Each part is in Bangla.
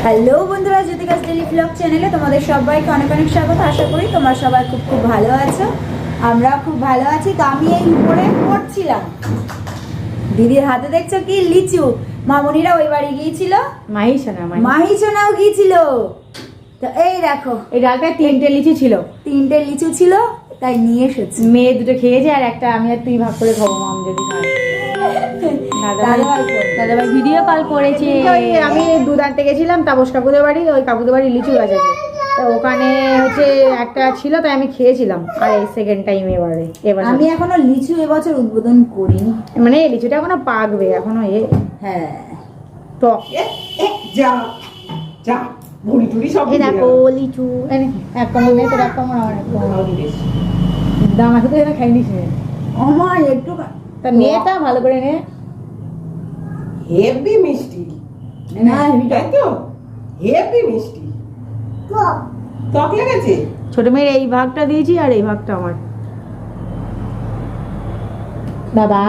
হ্যালো বন্ধুরা, জ্যোতিকাস ডেইলি ব্লগ চ্যানেলে তোমাদের সবাইকে অনেক অনেক স্বাগত। আশা করি তোমরা সবাই খুব খুব ভালো আছো। আমরা খুব ভালো আছি। তো আমি এই উপরে পড়ছিলাম, দিদির হাতে দেখছো কি লিচু। মামনিরা ওই বাড়ি গিয়েছিল, মাহিসোনাও গিয়েছিল। তো এই দেখো, এই ডালটায় তিনটে লিচু ছিল, তাই নিয়ে এসেছি। মেয়ে দুটো খেয়েছে আর একটা আমি আর তুই ভাগ করে খাবো। মাম যদি খায়। দাদাভাই ভিডিও কল করেছে। আমি দুধ আনতে গেছিলাম তাপস কাকুদের বাড়ি, ওই কাকুদের বাড়ি লিচু গাছ আছে, তো ওখানে হচ্ছে একটা ছিল, তাই আমি খেয়েছিলাম। আর এই সেকেন্ড টাইম এবার আমি এখনো লিচু এবছর উদ্বোধন করিনি, মানে লিচুটা এখনো পাকবে, এখনো হ্যাঁ টক। যা যা মুড়ি টুড়ি সব এই দেখো লিচু এক কমল নেই, তোর এক কমল আমার এক কমল দাম আছে তো, এটা খাই নিস আমার একটু তা নিয়ে তা ভালো করে নে। হেভি মিষ্টি না, তাই তো হেভি মিষ্টি টক লেগেছে। ছোট মেয়ের এই ভাগটা দিয়েছি আর এই ভাগটা আমার। বাবা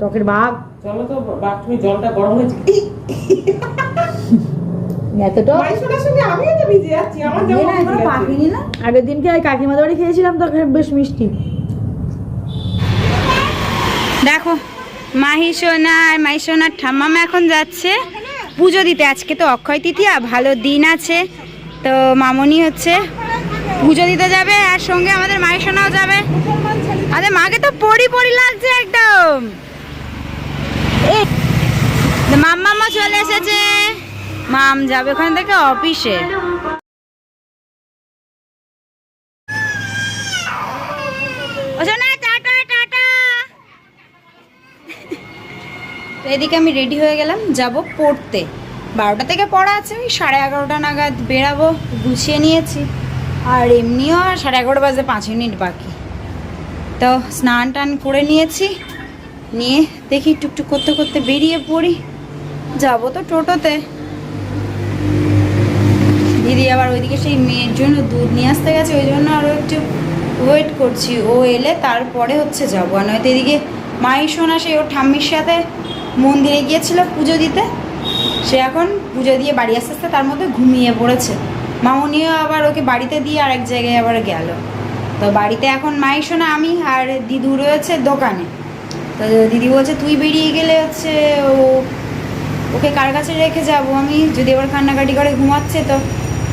টকের ভাগ। চলো তো বাথরুমে জলটা গরম হয়েছে। এত টক মাইশোনার সঙ্গে আমিও তো ভিজে যাচ্ছি, আমার যেমন এখনো পাকিনি না। আগের দিনকে ওই কাকিমাদের বাড়ি খেয়েছিলাম, তো বেশ মিষ্টি। দেখো মাহিসোনা আর মাহিসোনার ঠাম্মামা এখন যাচ্ছে পুজো দিতে। আজকে তো অক্ষয় তৃতীয়া, ভালো দিন আছে। তো মামনি হচ্ছে পুজো দিতে যাবে, আর সঙ্গে আমাদের মাহিসোনাও যাবে। আরে মাকে তো পরি পরি লাগছে একদম। মাম্মামা চলে এসেছে, মাম যাবে ওখান থেকে অফিসে। তো এদিকে আমি রেডি হয়ে গেলাম, যাব পড়তে। 12টা থেকে পড়া আছে, ওই 11:30 নাগাদ বেরাবো। গুছিয়ে নিয়েছি, আর এমনিও 11:30 বাজে 5 মিনিট বাকি। তো স্নান টান করে নিয়েছি, নিয়ে দেখি টুকটুক করতে করতে বেরিয়ে পড়ি। যাব তো টোটোতে। দিদি আবার ওইদিকে সেই মেয়ের জন্য দুধ নিয়ে আসতে গেছে, ওই জন্য আরও একটু ওয়েট করছি। ও এলে তারপরে হচ্ছে যাবো। আর নয়তো এদিকে মাহিসোনা সেই ওর ঠাম্মির সাথে মন্দিরে গিয়েছিল পুজো দিতে, সে এখন পুজো দিয়ে বাড়ি আস্তে আস্তে তার মধ্যে ঘুমিয়ে পড়েছে। মামনিও আবার ওকে বাড়িতে দিয়ে আরেক জায়গায় আবার গেল। তো বাড়িতে এখন মাহিসোনা, আমি আর দিদু রয়েছে দোকানে। তো দিদি বলছে তুই বেরিয়ে গেলে হচ্ছে ওকে কার কাছে রেখে যাব আমি, যদি আবার কান্নাকাটি করে ঘুমাচ্ছে। তো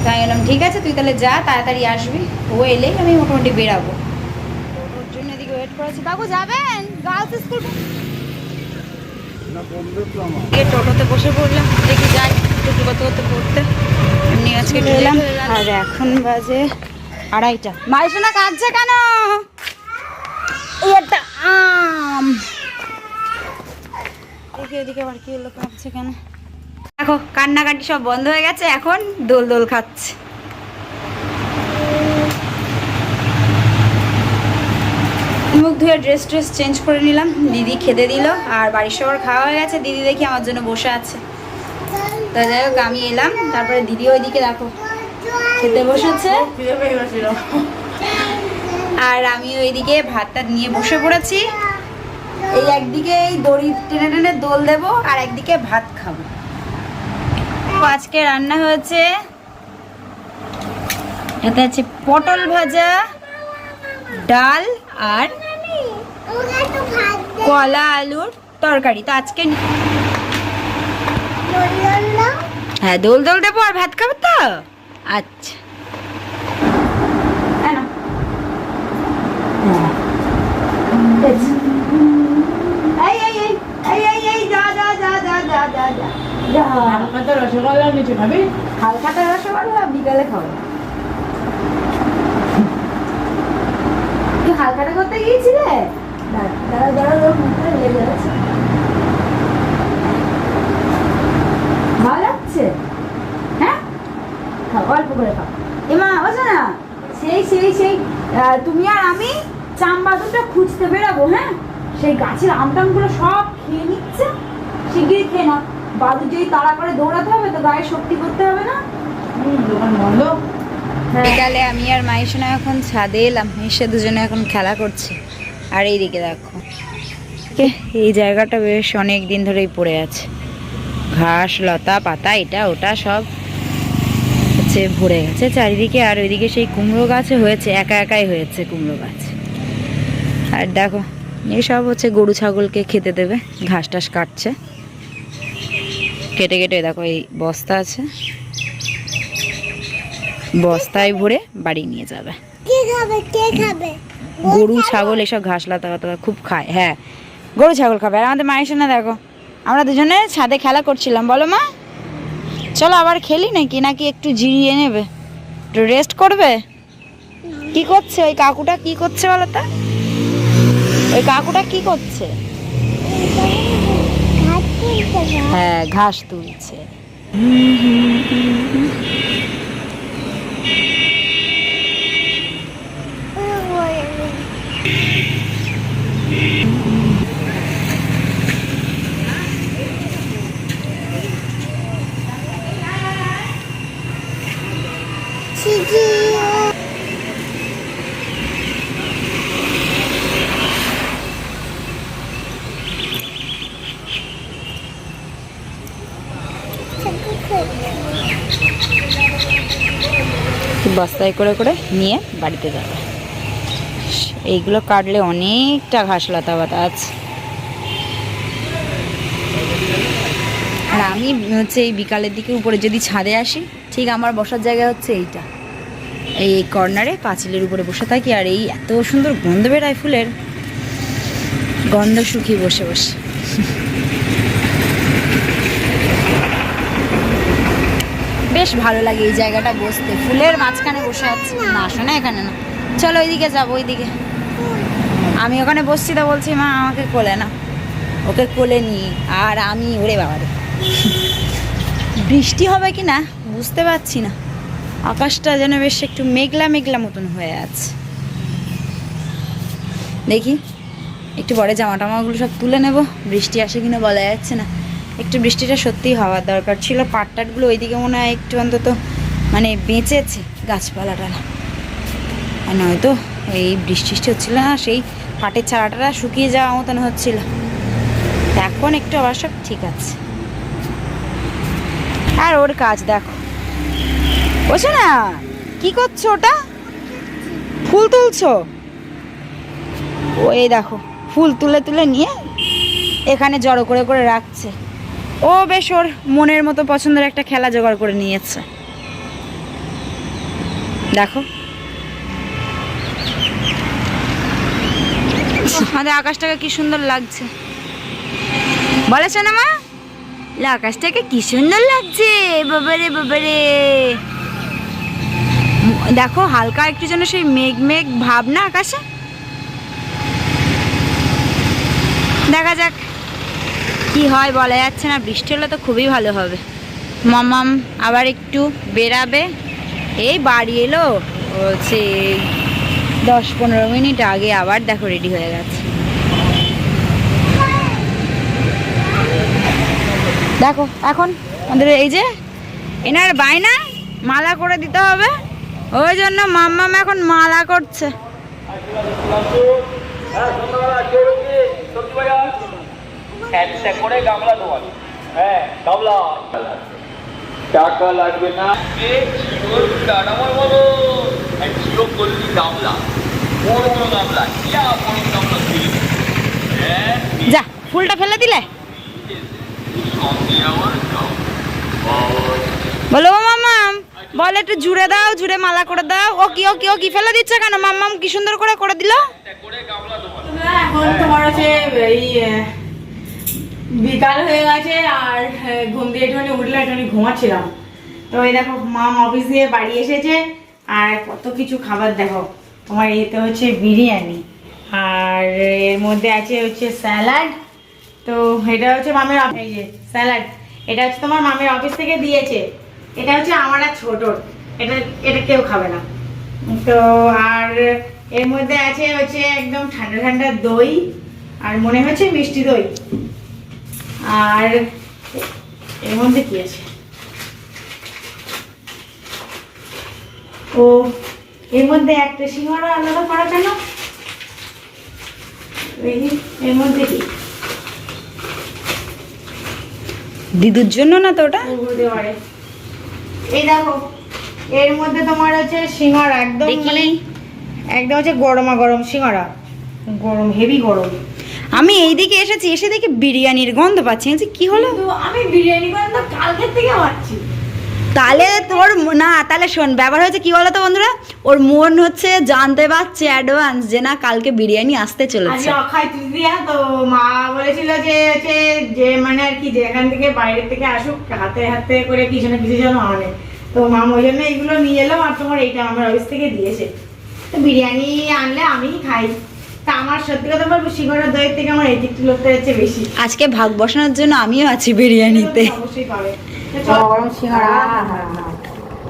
তাই বললাম ঠিক আছে, তুই তাহলে যা, তাড়াতাড়ি আসবি। ও এলেই আমি মোটামুটি বেরাবো। ওর জন্য এদিকে ওয়েট করেছি। কাকু যাবেন গার্লস স্কুল? টোটোতে বসে পড়লাম, দেখি যাই টুকু করতে করতে পড়তে। এমনি আজকে ঢুকলাম, আর এখন বাজে 2:30। মাইশোনা কাঁদছে কেন? এটা আম দেখি এদিকে আবার কি হলো, কাঁদছে কেন? দেখো কান্নাকাটি সব বন্ধ হয়ে গেছে, এখন দোল দোল খাচ্ছে। মুখ ধুয়ে ড্রেস চেঞ্জ করে নিলাম, দিদি খেতে দিল, আর বাড়ির সবার খাওয়া হয়ে গেছে। দিদি দেখি আমার জন্য বসে আছে। তো যাই হোক আমি এলাম, তারপরে দিদি ওইদিকে দেখো খেতে বসেছে, আর আমি ওইদিকে ভাতটা নিয়ে বসে পড়েছি। এই একদিকে এই দড়ি টেনে টেনে দোল দেবো, আর একদিকে ভাত খাবো। আজকে রান্না হয়েছে, এতে আছে পটল ভাজা, ডাল আর কলা আলুর তরকারি। তো আজকে হ্যাঁ দোল দোল দেবো আর ভাত খাবো। তো আচ্ছা রসগোল্লা নিচে খাবি? হালখাতা রসগোল্লা বিকালে খাবো। তুই হালখাতা করতে গিয়েছিলে? ভালো লাগছে? হ্যাঁ খাও, অল্প করে খাও। এমা বলছো না, সেই সেই সেই তুমি আর আমি চামবাদুরটা খুঁজতে বেরাবো। হ্যাঁ, সেই গাছের আমটামগুলো সব খেয়ে নিচ্ছে। শিগগিরই খেয়ে নাও, বাদুর যদি তাড়া করে দৌড়াতে হবে তো গায়ে শক্তি করতে হবে না। দোকান বন্ধ। বিকালে আমি আর মাইশোনা এখন ছাদে এলাম, এসে দুজনে এখন খেলা করছে। আর এইদিকে দেখো এই জায়গাটা বেশ অনেক দিন ধরেই পড়ে আছে। ঘাস লতা পাতা এটা ওটা সব হচ্ছে ভরে গেছে চারিদিকে। আর ওইদিকে সেই কুমড়ো গাছে হয়েছে, একা একাই হয়েছে কুমড়ো গাছ। আর দেখো এইসব হচ্ছে গরু ছাগলকে খেতে দেবে, ঘাস টাস কাটছে কেটে কেটে। দেখো এই বস্তা আছে, বস্তায় ভরে বাড়ি নিয়ে যাবে। গরু ছাগল এসব ঘাস লতা পাতা খুব খায়। হ্যাঁ গরু ছাগল খাবে। আর আমাদের মায়ের শোনা দেখো, আমরা দুজনে ছাদে খেলা করছিলাম। বলো মা, চলো আবার খেলি নাকি, নাকি একটু জিরিয়ে নেবে, একটু রেস্ট করবে? কি করছে ওই কাকুটা, কি করছে বলো তো? ওই কাকুটা কি করছে? হ্যাঁ ঘাস তুলছে। বস্তায় করে করে নিয়ে বাড়িতে যাবে। এইগুলো কাটলে অনেকটা ঘাস লতা পাতা আছে। আর আমি হচ্ছে এই বিকালের দিকে উপরে যদি ছাদে আসি, ঠিক আমার বসার জায়গা হচ্ছে এইটা, এই কর্নারে পাঁচিলের উপরে বসে থাকি। আর এই এত সুন্দর গন্ধ বেড়ায় ফুলের, গন্ধ শুকিয়ে বসে বসে। বেশ ভালো লাগে এই জায়গাটা বসতে, ফুলের মাঝখানে বসে আছি। না শোনা এখানে না, চলো ওইদিকে যাবো, ওইদিকে। আমি ওখানে বসছি তো বলছি মা আমাকে কোলে না, ওকে কোলে নিয়ে। আর আমি ওরে বাবারে, বৃষ্টি হবে কি না বুঝতে পারছি না, আকাশটা যেন বেশ একটু মেঘলা মেঘলা মতন হয়ে আছে। দেখি একটু পরে জামা টামাগুলো সব তুলে নেব, বৃষ্টি আসে কিনা বলা যাচ্ছে না। একটু বৃষ্টিটা সত্যিই হওয়ার দরকার ছিল। পাট টাটগুলো ওইদিকে মনে হয় একটু অন্তত মানে বেঁচেছে গাছপালাটা, আর নয়তো এই বৃষ্টি হচ্ছিল না, সেই পাটের চারাটা শুকিয়ে যাওয়া মতন হচ্ছিল। এখন একটু আবার সব ঠিক আছে। আর ওর কাজ দেখো, বসে না, কি করছো ওটা? ফুল তুলছো? ওই দেখো ফুল তুলে তুলে নিয়ে এখানে জড়ো করে করে রাখছে। ও বেশ ওর মনের মতো পছন্দের একটা খেলা জোগাড় করে নিয়েছে। দেখো আমাদের আকাশটাকে কি সুন্দর লাগছে, বলেছে না মা? আকাশটাকে কি সুন্দর লাগছে, বাবারে বাবারে। দেখো হালকা একটু যেন সেই মেঘ মেঘ ভাব না আকাশে। দেখা যাক কি হয়, বলা যাচ্ছে না। বৃষ্টি হলে তো খুবই ভালো হবে। মামাম আবার একটু বেরাবে, এই বাড়ি এলো হচ্ছে 10-15 মিনিট আগে, আবার দেখো রেডি হয়ে গেছে। দেখো এখন আমাদের এই যে এনার বায়না মালা করে দিতে হবে, ওই জন্য মাম্মাম এখন মালা করছে। টাকা লাগবে না, যা ফুলটা ফেলে দিলে, বলো মাম্মাম বল একটু জুড়ে দাও, জুড়ে মালা করে দাও। ও কি ও কি ও কি ফেলে দিচ্ছে কেন? মাম্মাম কি সুন্দর করে করে দিল। এখন তোমার হচ্ছে এই বিকাল হয়ে গেছে, আর ঘুম দিয়ে একটুখানি উঠলে একটুখানি ঘুমাচ্ছিলাম। তো এই দেখো মাম অফিস দিয়ে বাড়ি এসেছে, আর কত কিছু খাবার দেখো। তোমার এতে হচ্ছে বিরিয়ানি, আর এর মধ্যে আছে হচ্ছে স্যালাড। তো এটা হচ্ছে মামের, এই যে স্যালাড, এটা হচ্ছে তোমার মামের অফিস থেকে দিয়েছে। এটা হচ্ছে আমার আর ছোটর, এটা এটা কেউ খাবে না। তো আর এর মধ্যে আছে হচ্ছে একদম ঠান্ডা ঠান্ডা দই, আর মনে হচ্ছে মিষ্টি দই। আর এর মধ্যে কি আছে, ও এর মধ্যে একটা সিঙ্গাড়া আলাদা করা কেন, এর মধ্যে কি দিদুর জন্য না তো ওটা? হতে পারে। এই দেখো এর মধ্যে তোমার হচ্ছে সিঙ্গারা একদম দেখি। মানে একদম হচ্ছে গরমা গরম সিঙ্গারা, গরম হেভি গরম। আমি এইদিকে এসেছি, এসে দেখি বিরিয়ানির গন্ধ পাচ্ছি। আমি বলছি, কি হলো? কিন্তু আমি বিরিয়ানি গন্ধ কালকের থেকে পাচ্ছি। তাহলে তোর না, তাহলে শোন, ব্যাপার হচ্ছে কি বলতো বন্ধুরা, ওর মন হচ্ছে জানতে পারছে অ্যাডভান্স যে না কালকে বিরিয়ানি আসতে চলেছে। আজকে অক্ষয় তৃতীয়া, তো মা বলেছিল যে হচ্ছে যে মানে আর কি যে এখান থেকে বাইরে থেকে আসুক হাতে হাতে করে কিছু না কিছু যেন আনে, তো মা ওই জন্য এইগুলো নিয়ে এলাম। আর তোমার এইটা আমার অফিস থেকে দিয়েছে, তো বিরিয়ানি আনলে আমিই খাই। তা আমার সত্যি কথা বলবো সিঙ্গারা দইয়ের থেকে আমার এই দিকটি লোকটা হচ্ছে বেশি। আজকে ভাগ বসানোর জন্য আমিও আছি বিরিয়ানিতে। অবশ্যই পাবে গরম সিঙ্গারা।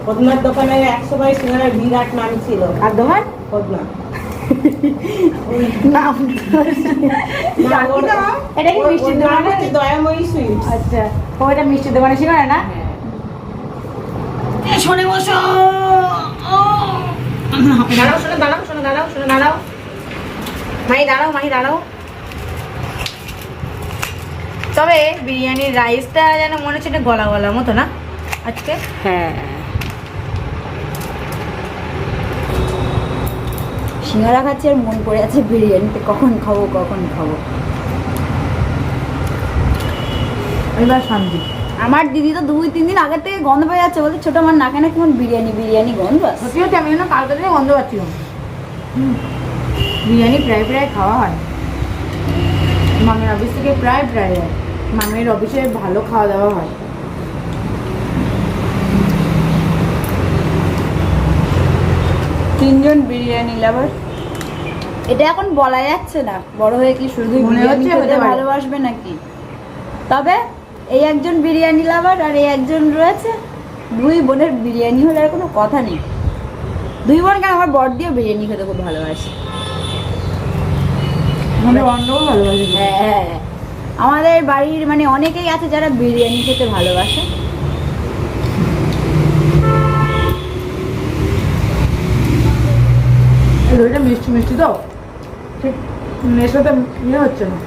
পদ্মার দোকানে 100 বাই সিঙ্গারার বিরাট নাম ছিল। আর দোকান পদ্মা এটা কি মিষ্টির দোকান? দয়াময়ী সুইট। আচ্ছা, ওইটা মিষ্টির দোকানে সিঙ্গারা না? শোনে বসো। দাঁড়াও শোনো, দাঁড়াও শোনো, দাঁড়াও শোনো, দাঁড়াও মাহি, দাঁড়াও মাহি, দাঁড়াও। তবে বিরিয়ানির রাইসটা যেন মনে হচ্ছে এটা গলা গলা মতো না আজকে। হ্যাঁ, সিঙ্গারা খাচ্ছি আর মন পড়ে আছে বিরিয়ানিতে, কখন খাবো কখন খাবো। এবার শান্তি। আমার দিদি তো 2-3 দিন আগের থেকে গন্ধ পেয়ে যাচ্ছে, বলতে ছোট আমার নাকে না কেমন বিরিয়ানি বিরিয়ানি গন্ধ আসছে। সত্যি হচ্ছে আমি যেন কালকে থেকে গন্ধ পাচ্ছিলাম। বিরিয়ানি প্রায় প্রায় খাওয়া হয় মামির অফিস থেকে, প্রায় প্রায় হয়। মামির অফিসে ভালো খাওয়া দাওয়া হয়। তিনজন বিরিয়ানি লাভার, এটা এখন বলা যাচ্ছে না বড় হয়ে কি শুধু মনে বিরিয়ানি হচ্ছে খেতে হতে পারে। ভালোবাসবে নাকি। তবে এই একজন বিরিয়ানি লাভার আর এই একজন রয়েছে, দুই বোনের বিরিয়ানি হলে আর কোনো কথা নেই। দুই বোন কেন, আমার বর দিয়েও বিরিয়ানি খেতে খুব ভালোবাসে। আমাদের অন্যও ভালোবাসে। হ্যাঁ হ্যাঁ, আমাদের বাড়ির মানে অনেকেই আছে যারা বিরিয়ানি খেতে ভালোবাসে। দইটা মিষ্টি মিষ্টি তো ঠিক এর সাথে ইয়ে হচ্ছে না।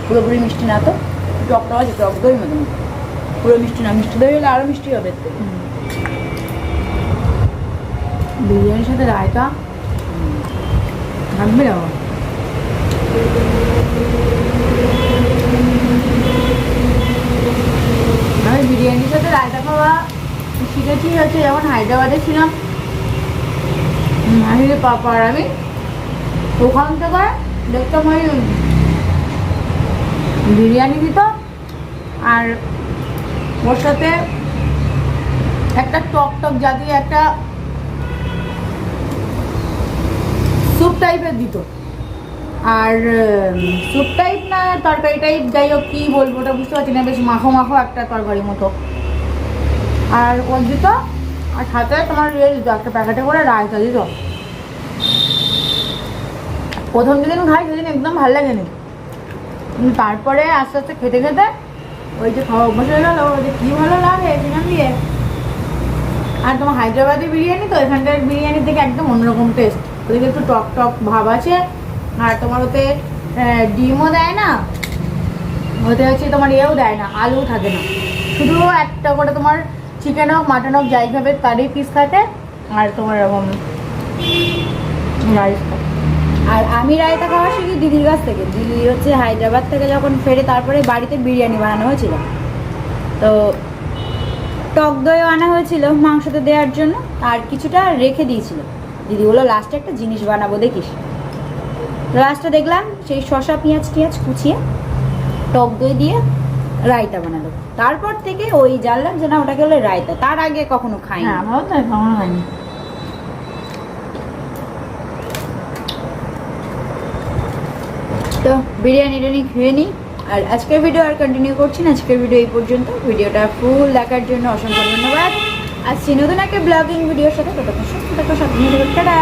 পুরোপুরি মিষ্টি না তো, টকটা আছে, টক দই মতন, পুরো মিষ্টি না। মিষ্টি দই হলে আরো মিষ্টি হবে তো। বিরিয়ানির সাথে রায়তা থাকবে না? আমি বিরিয়ানির সাথে রায়তা খাওয়া শিখেছি হচ্ছে যখন হায়দ্রাবাদে ছিলাম। মাহিরে পাপার আমি ওখান থেকে দেখতাম ওই বিরিয়ানি দিত, আর ওর সাথে একটা টক টক জাতীয় একটা স্যুপ টাইপের দিত। আর স্যুপ টাইপ না তরকারি টাইপ, যাই হোক কী বলবো ওটা বুঝতে পারছি না, বেশ মাখো মাখো একটা তরকারির মতো। আর ওর দিত, আর সাথে তোমার ইয়ে দিত একটা প্যাকেটে করে রায়তা দিত। প্রথম যেদিন খাই সেদিন একদম ভালো লাগেনি, কিন্তু তারপরে আস্তে আস্তে খেতে খেতে ওই যে খাওয়া অভ্যাস হয়ে গেলো, ওই যে কী ভালো লাগে চিকেন দিয়ে। আর তোমার হায়দ্রাবাদি বিরিয়ানি তো এখানকার বিরিয়ানি থেকে একদম অন্যরকম টেস্ট। ওদিকে একটু টক টক ভাব আছে, আর তোমার ওতে ডিমও দেয় না, ওতে হচ্ছে তোমার ইয়েও দেয় না, আলু থাকে না, শুধু একটা করে তোমার চিকেন হোক মাটন হোক যাই খাবে তারই পিস থাকে, আর তোমার এরকম রাইস থাকে। আর আমি রায়তা খাওয়া শিখি দিদির কাছ থেকে। দিদি হচ্ছে হায়দ্রাবাদ থেকে যখন ফেরে তারপরে বাড়িতে বিরিয়ানি বানানো হয়েছিল, তো টক দইও আনা হয়েছিল মাংসতে দেওয়ার জন্য, আর কিছুটা রেখে দিয়েছিল। দিদি বললো লাস্টে একটা জিনিস বানাবো দেখিস। লাস্টে দেখলাম সেই শসা পেঁয়াজ টিয়াজ কুচিয়ে টক দই দিয়ে রায়তা বানালো। তারপর থেকে ওই জানলাম যে না ওটাকে বলে রায়তা, তার আগে কখনো খাইনি। হ্যাঁ আমারও তাই, কখনো হয়নি। তো বিরিয়ানি টিরিয়ানি খেয়ে নিই, আর আজকের ভিডিও আর কন্টিনিউ করছি না। আজকের ভিডিও এই পর্যন্ত। ভিডিওটা ফুল দেখার জন্য অসংখ্য ধন্যবাদ। আসছি নতুন একটা ব্লগিং ভিডিওর সাথে, ততক্ষণ সুস্থ থাকো, সাথে টাটা।